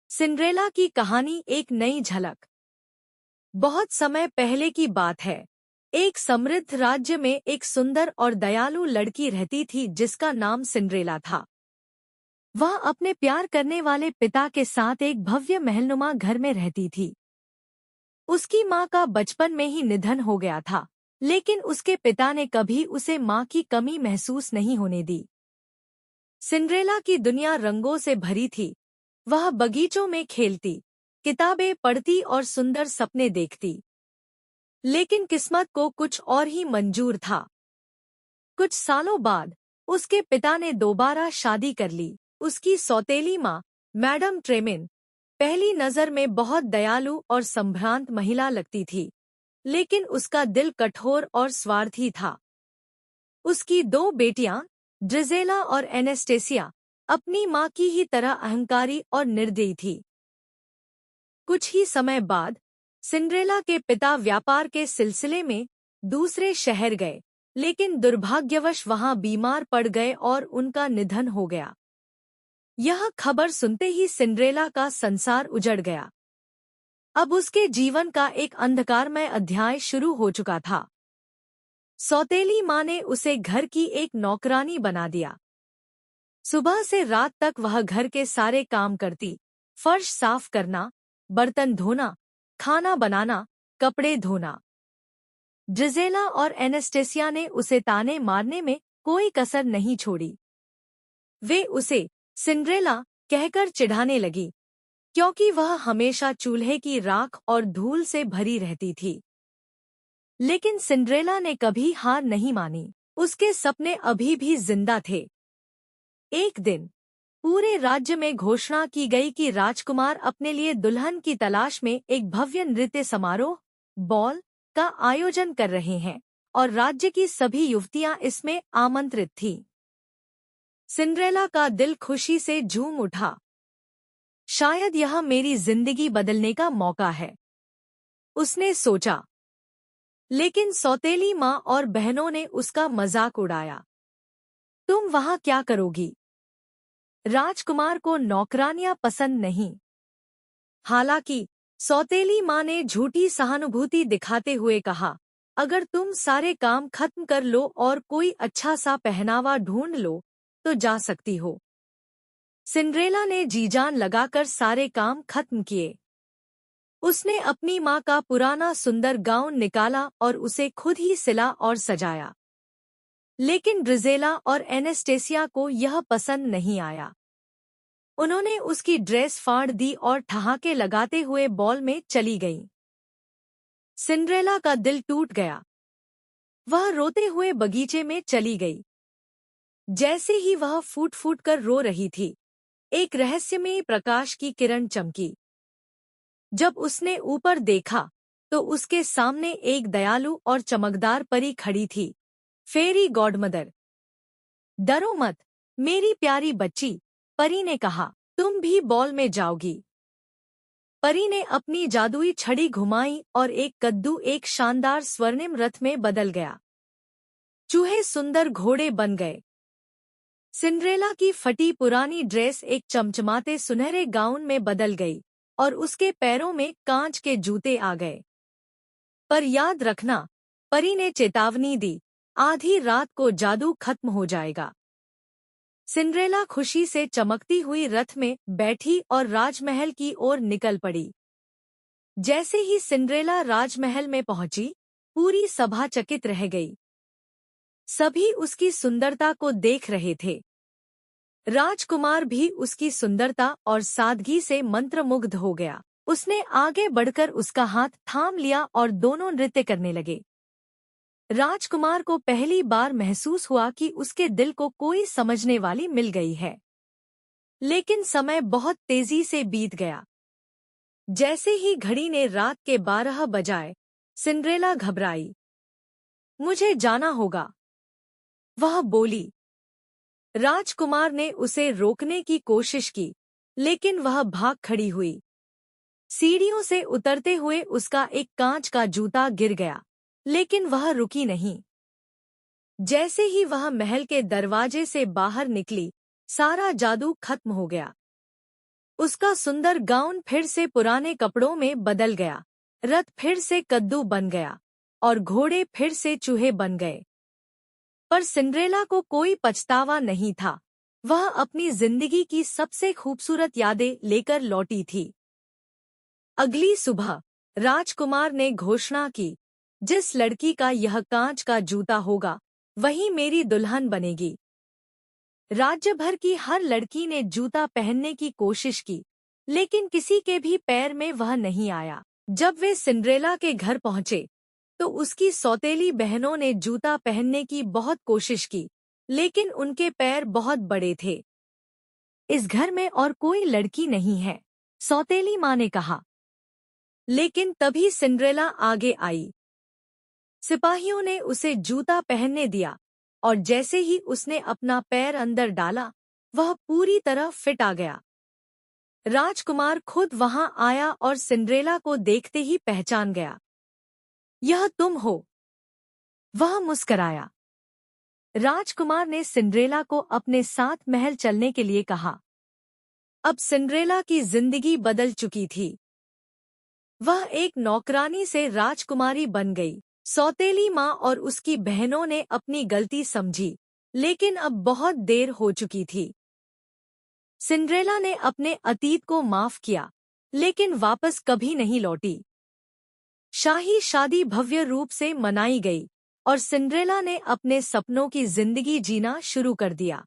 Cinderella की कहानी एक नई झलक। बहुत समय पहले की बात है। एक समृद्ध राज्य में एक सुंदर और दयालु लड़की रहती थी जिसका नाम सिंड्रेला था। वह अपने प्यार करने वाले पिता के साथ एक भव्य महलनुमा घर में रहती थी। उसकी माँ का बचपन में ही निधन हो गया था, लेकिन उसके पिता ने कभी उसे माँ की कमी महसूस नहीं होने दी। सिंड्रेला की दुनिया रंगों से भरी थी। वह बगीचों में खेलती, किताबें पढ़ती और सुंदर सपने देखती। लेकिन किस्मत को कुछ और ही मंजूर था। कुछ सालों बाद उसके पिता ने दोबारा शादी कर ली। उसकी सौतेली माँ, मैडम ट्रेमिन, पहली नजर में बहुत दयालु और संभ्रांत महिला लगती थी, लेकिन उसका दिल कठोर और स्वार्थी था। उसकी दो बेटियां, ड्रिजेला और एनेस्टेसिया, अपनी माँ की ही तरह अहंकारी और निर्दयी थी। कुछ ही समय बाद सिंड्रेला के पिता व्यापार के सिलसिले में दूसरे शहर गए, लेकिन दुर्भाग्यवश वहां बीमार पड़ गए और उनका निधन हो गया। यह खबर सुनते ही सिंड्रेला का संसार उजड़ गया। अब उसके जीवन का एक अंधकारमय अध्याय शुरू हो चुका था। सौतेली माँ ने उसे घर की एक नौकरानी बना दिया। सुबह से रात तक वह घर के सारे काम करती, फर्श साफ करना, बर्तन धोना, खाना बनाना, कपड़े धोना। ड्रिजेला और एनेस्टेसिया ने उसे ताने मारने में कोई कसर नहीं छोड़ी। वे उसे सिंड्रेला कहकर चिढ़ाने लगी, क्योंकि वह हमेशा चूल्हे की राख और धूल से भरी रहती थी। लेकिन सिंड्रेला ने कभी हार नहीं मानी। उसके सपने अभी भी जिंदा थे। एक दिन पूरे राज्य में घोषणा की गई कि राजकुमार अपने लिए दुल्हन की तलाश में एक भव्य नृत्य समारोह, बॉल, का आयोजन कर रहे हैं और राज्य की सभी युवतियां इसमें आमंत्रित थीं। सिंड्रेला का दिल खुशी से झूम उठा। शायद यह मेरी जिंदगी बदलने का मौका है, उसने सोचा। लेकिन सौतेली माँ और बहनों ने उसका मजाक उड़ाया। तुम वहां क्या करोगी? राजकुमार को नौकरानियां पसंद नहीं। हालांकि सौतेली माँ ने झूठी सहानुभूति दिखाते हुए कहा, अगर तुम सारे काम खत्म कर लो और कोई अच्छा सा पहनावा ढूंढ लो तो जा सकती हो। सिंड्रेला ने जी-जान लगाकर सारे काम खत्म किए। उसने अपनी माँ का पुराना सुंदर गाउन निकाला और उसे खुद ही सिला और सजाया। लेकिन ड्रिजेला और एनेस्टेसिया को यह पसंद नहीं आया। उन्होंने उसकी ड्रेस फाड़ दी और ठहाके लगाते हुए बॉल में चली गईं। सिंड्रेला का दिल टूट गया। वह रोते हुए बगीचे में चली गई। जैसे ही वह फूट फूट कर रो रही थी, एक रहस्यमयी प्रकाश की किरण चमकी। जब उसने ऊपर देखा तो उसके सामने एक दयालु और चमकदार परी खड़ी थी, फेरी गॉडमदर। डरो मत मेरी प्यारी बच्ची, परी ने कहा, तुम भी बॉल में जाओगी। परी ने अपनी जादुई छड़ी घुमाई और एक कद्दू एक शानदार स्वर्णिम रथ में बदल गया। चूहे सुंदर घोड़े बन गए। सिंड्रेला की फटी पुरानी ड्रेस एक चमचमाते सुनहरे गाउन में बदल गई और उसके पैरों में कांच के जूते आ गए। पर याद रखना, परी ने चेतावनी दी, आधी रात को जादू खत्म हो जाएगा। सिंड्रेला खुशी से चमकती हुई रथ में बैठी और राजमहल की ओर निकल पड़ी। जैसे ही सिंड्रेला राजमहल में पहुंची, पूरी सभा चकित रह गई। सभी उसकी सुंदरता को देख रहे थे। राजकुमार भी उसकी सुंदरता और सादगी से मंत्रमुग्ध हो गया। उसने आगे बढ़कर उसका हाथ थाम लिया और दोनों नृत्य करने लगे। राजकुमार को पहली बार महसूस हुआ कि उसके दिल को कोई समझने वाली मिल गई है। लेकिन समय बहुत तेजी से बीत गया। जैसे ही घड़ी ने रात के 12 बजाए, सिंड्रेला घबराई। मुझे जाना होगा, वह बोली। राजकुमार ने उसे रोकने की कोशिश की, लेकिन वह भाग खड़ी हुई। सीढ़ियों से उतरते हुए उसका एक कांच का जूता गिर गया, लेकिन वह रुकी नहीं। जैसे ही वह महल के दरवाजे से बाहर निकली, सारा जादू खत्म हो गया। उसका सुंदर गाउन फिर से पुराने कपड़ों में बदल गया, रथ फिर से कद्दू बन गया और घोड़े फिर से चूहे बन गए। पर सिंड्रेला को कोई पछतावा नहीं था। वह अपनी जिंदगी की सबसे खूबसूरत यादें लेकर लौटी थी। अगली सुबह राजकुमार ने घोषणा की, जिस लड़की का यह कांच का जूता होगा वही मेरी दुल्हन बनेगी। राज्य भर की हर लड़की ने जूता पहनने की कोशिश की, लेकिन किसी के भी पैर में वह नहीं आया। जब वे सिंड्रेला के घर पहुंचे तो उसकी सौतेली बहनों ने जूता पहनने की बहुत कोशिश की, लेकिन उनके पैर बहुत बड़े थे। इस घर में और कोई लड़की नहीं है, सौतेली माँ ने कहा। लेकिन तभी सिंड्रेला आगे आई। सिपाहियों ने उसे जूता पहनने दिया और जैसे ही उसने अपना पैर अंदर डाला वह पूरी तरह फिट आ गया। राजकुमार खुद वहां आया और सिंड्रेला को देखते ही पहचान गया। यह तुम हो? वह मुस्कराया। राजकुमार ने सिंड्रेला को अपने साथ महल चलने के लिए कहा। अब सिंड्रेला की जिंदगी बदल चुकी थी। वह एक नौकरानी से राजकुमारी बन गई। सौतेली माँ और उसकी बहनों ने अपनी गलती समझी, लेकिन अब बहुत देर हो चुकी थी। सिंड्रेला ने अपने अतीत को माफ किया, लेकिन वापस कभी नहीं लौटी। शाही शादी भव्य रूप से मनाई गई और सिंड्रेला ने अपने सपनों की जिंदगी जीना शुरू कर दिया।